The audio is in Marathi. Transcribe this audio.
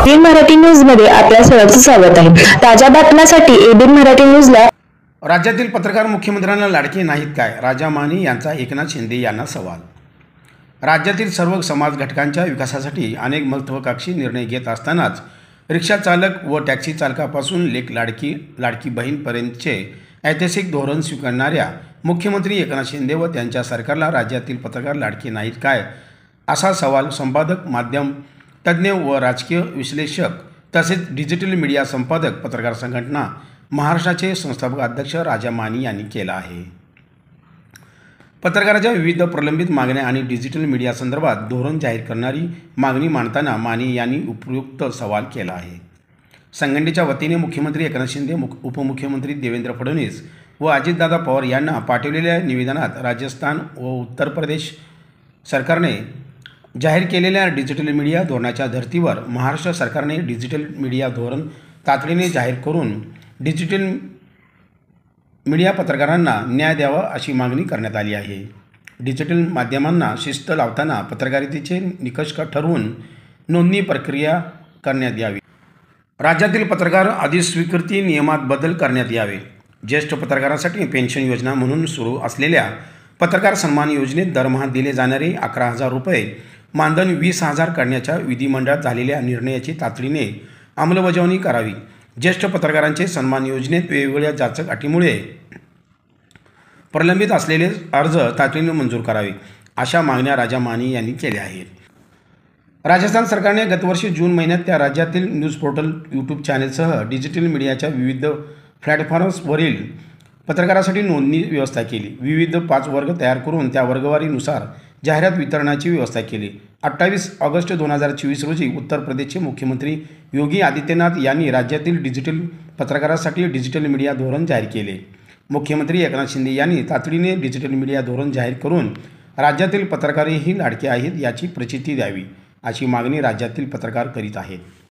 एबीन मराठी न्यूज मध्ये आपल्या सर्वांचं स्वागत आहे। ताज्या बातम्यांसाठी एबीन मराठी न्यूजला राज्यातील पत्रकार मुख्यमंत्र्यांना लाडके नाहीत काय? राजा माने यांचा एकनाथ शिंदे यांना सवाल। राज्यातील सर्व समाज घटकांच्या विकासासाठी अनेक महत्त्वाकांक्षी निर्णय घेत असतानाच रिक्षा चालक व टॅक्सी चालकापासून लेक लाडकी बहीणपर्यंतचे ऐतिहासिक धोरण स्वीकारणाऱ्या मुख्यमंत्री एकनाथ शिंदे व त्यांच्या सरकारला राज्यातील पत्रकार लाडके नाहीत काय, असा सवाल संपादक, माध्यम तज्ज्ञ व राजकीय विश्लेषक तसेच डिजिटल मीडिया संपादक पत्रकार संघटना महाराष्ट्राचे संस्थापक अध्यक्ष राजा माने यांनी केला आहे। पत्रकारांच्या विविध प्रलंबित मागण्या आणि डिजिटल मीडिया संदर्भात धोरण जाहीर करणारी मागणी मांडताना माने यांनी उपयुक्त सवाल केला आहे। संघटनेच्या वतीने मुख्यमंत्री एकनाथ शिंदे, उपमुख्यमंत्री देवेंद्र फडणवीस व अजितदादा पवार यांना पाठवलेल्या निवेदनात राजस्थान व उत्तर प्रदेश सरकारने जाहीर केलेल्या डिजिटल मीडिया धोरणाच्या धर्तीवर महाराष्ट्र सरकारने डिजिटल मीडिया धोरण तातडीने जाहीर करून डिजिटल मीडिया पत्रकारांना न्याय द्यावा अशी मागणी करण्यात आली आहे। डिजिटल माध्यमांना शिस्त लावताना पत्रकारितेचे निकष ठरवून नोंदणी प्रक्रिया करण्यात यावी। राज्यातील पत्रकार अधिस्वीकृती नियमात बदल करण्यात यावे। ज्येष्ठ पत्रकारांसाठी पेन्शन योजना म्हणून सुरू असलेल्या पत्रकार सन्मान योजनेत दरमहा दिले जाणारे 11,000 रुपये मानधन 20,000 करण्याच्या विधिमंडळात झालेल्या निर्णयाची तातडीने अंमलबजावणी करावी। ज्येष्ठ पत्रकारांचे सन्मान योजनेत वेगवेगळ्या जाचक अटीमुळे प्रलंबित असलेले अर्ज तातडीने मंजूर करावे, अशा मागण्या राजा माने यांनी केल्या आहेत। राजस्थान सरकारने गतवर्षी जून महिन्यात त्या राज्यातील न्यूज पोर्टल, यूट्यूब चॅनेलसह डिजिटल मीडियाच्या विविध प्लॅटफॉर्म्सवरील पत्रकारांसाठी नोंदणी व्यवस्था केली। विविध 5 वर्ग तयार करून त्या वर्गवारीनुसार जाहिरात वितरणाची व्यवस्था केली। 28 ऑगस्ट 2024 रोजी उत्तर प्रदेशचे मुख्यमंत्री योगी आदित्यनाथ यांनी राज्यातील डिजिटल पत्रकारांसाठी डिजिटल मीडिया धोरण जाहीर केले। मुख्यमंत्री एकनाथ शिंदे यांनी तातडीने डिजिटल मीडिया धोरण जाहीर करून राज्यातील पत्रकारही लाडके आहेत याची प्रचिती द्यावी, अशी मागणी राज्यातील पत्रकार करीत आहेत।